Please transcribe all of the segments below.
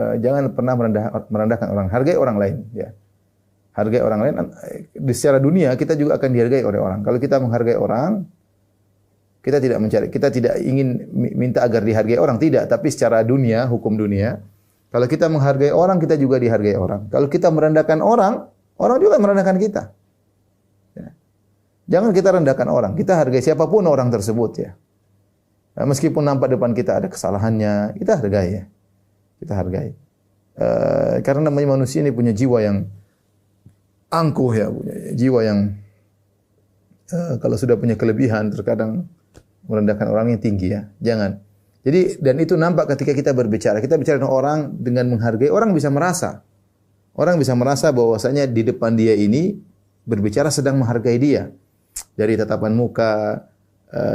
Jangan pernah merendahkan orang. Hargai orang lain. Ya. Hargai orang lain. Di secara dunia kita juga akan dihargai oleh orang. Kalau kita menghargai orang, kita tidak ingin minta agar dihargai orang, tidak. Tapi secara dunia, hukum dunia, kalau kita menghargai orang, kita juga dihargai orang. Kalau kita merendahkan orang, orang juga merendahkan kita. Ya. Jangan kita rendahkan orang. Kita hargai siapapun orang tersebut ya. Meskipun nampak depan kita ada kesalahannya, kita hargai ya. Kita hargai. Karena namanya manusia ini punya jiwa yang angkuh ya, punya jiwa yang kalau sudah punya kelebihan terkadang merendahkan orang yang tinggi ya. Jangan. Jadi dan itu nampak ketika kita berbicara. Kita bicara dengan orang dengan menghargai, orang bisa merasa. Orang bisa merasa bahwasanya di depan dia ini berbicara sedang menghargai dia. Dari tatapan muka,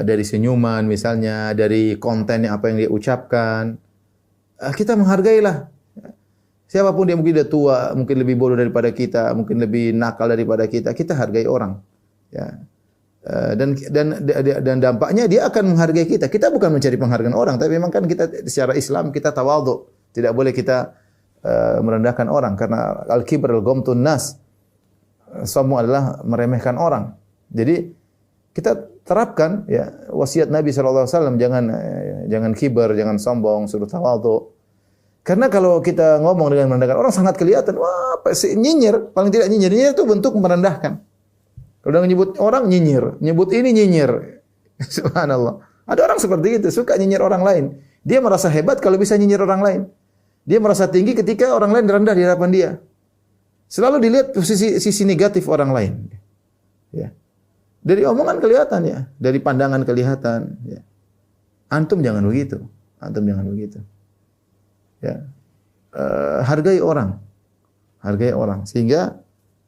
dari senyuman misalnya, dari konten yang apa yang dia ucapkan. Kita menghargailah. Siapapun dia, mungkin dia tua, mungkin lebih bodoh daripada kita, mungkin lebih nakal daripada kita hargai orang. Ya. Dan dampaknya dia akan menghargai kita. Kita bukan mencari penghargaan orang, tapi memang kan kita secara Islam kita tawadhu. Tidak boleh kita merendahkan orang karena al-kibr al-ghamtun nas. Sombong adalah meremehkan orang. Jadi kita terapkan ya wasiat Nabi SAW, jangan kibar, jangan sombong, suruh tawadhu. Karena kalau kita ngomong dengan merendahkan orang sangat kelihatan, wah nyinyir, paling tidak nyinyir itu bentuk merendahkan. Kalau udah nyebut orang nyinyir, nyebut ini nyinyir. Subhanallah. Ada orang seperti itu, suka nyinyir orang lain. Dia merasa hebat kalau bisa nyinyir orang lain. Dia merasa tinggi ketika orang lain rendah di hadapan dia. Selalu dilihat sisi negatif orang lain. Ya. Dari omongan kelihatan ya, dari pandangan kelihatan. Ya. Antum jangan begitu. Antum jangan begitu. Ya. Hargai orang. Hargai orang. Sehingga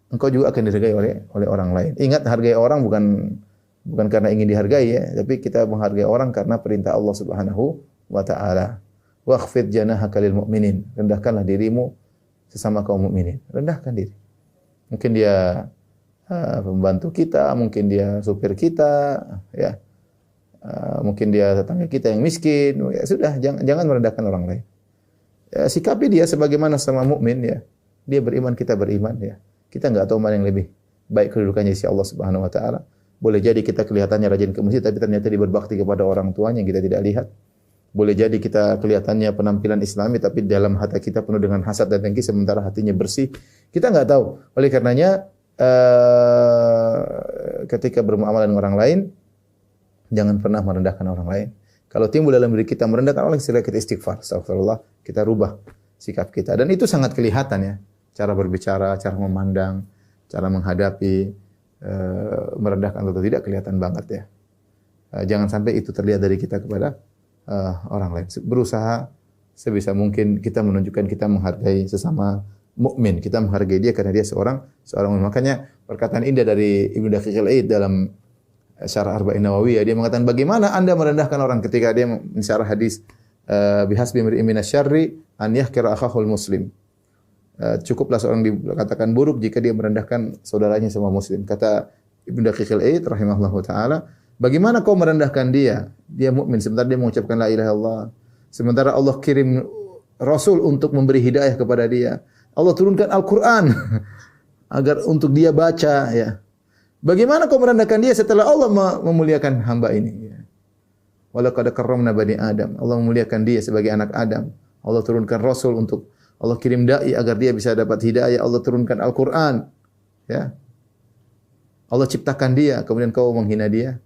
engkau juga akan dihargai oleh orang lain. Ingat, hargai orang bukan karena ingin dihargai ya, tapi kita menghargai orang karena perintah Allah Subhanahu wa taala. Wakhfid janahaka lil mu'minin. Rendahkanlah dirimu sesama kaum mukminin. Rendahkan diri. Mungkin dia pembantu kita, mungkin dia supir kita, ya. Mungkin dia tetangga kita yang miskin. Ya sudah, jangan merendahkan orang lain. Ya, sikapi dia sebagaimana sama mukmin ya. Dia beriman, kita beriman ya. Kita enggak tahu mana yang lebih baik kedudukannya di sisi Allah Subhanahu wa taala. Boleh jadi kita kelihatannya rajin ke masjid tapi ternyata dia berbakti kepada orang tuanya yang kita tidak lihat. Boleh jadi kita kelihatannya penampilan Islami tapi dalam hati kita penuh dengan hasad dan dengki sementara hatinya bersih. Kita enggak tahu. Oleh karenanya ketika bermuamalah dengan orang lain jangan pernah merendahkan orang lain. Kalau timbul dalam diri kita merendahkan orang lain, sila kita istighfar, astagfirullah, kita rubah sikap kita. Dan itu sangat kelihatan ya. Cara berbicara, cara memandang, cara menghadapi, merendahkan atau tidak kelihatan banget ya. Jangan sampai itu terlihat dari kita kepada orang lain. Berusaha sebisa mungkin kita menunjukkan kita menghargai sesama mukmin. Kita menghargai dia karena dia seorang mukmin. Makanya perkataan indah dari Ibnu Daqiq al-Aid dalam Syarah Arba'in Nawawiyah, dia mengatakan bagaimana Anda merendahkan orang ketika dia mensyarah hadis bihasbi imri'in minasyarri an yahkira akhahul muslim. Cukuplah seorang dikatakan buruk jika dia merendahkan saudaranya sama muslim. Kata Ibnu Daqiq al-Aid rahimahullahu taala, bagaimana kau merendahkan dia? Dia mukmin sementara dia mengucapkan la ilaha illallah. Sementara Allah kirim rasul untuk memberi hidayah kepada dia. Allah turunkan Al-Qur'an agar untuk dia baca ya. Bagaimana kau merendahkan dia setelah Allah memuliakan hamba ini ya. Walaqad karramna bani Adam. Allah memuliakan dia sebagai anak Adam. Allah turunkan rasul untuk Allah kirim dai agar dia bisa dapat hidayah. Allah turunkan Al-Qur'an. Ya. Allah ciptakan dia, kemudian kau menghina dia.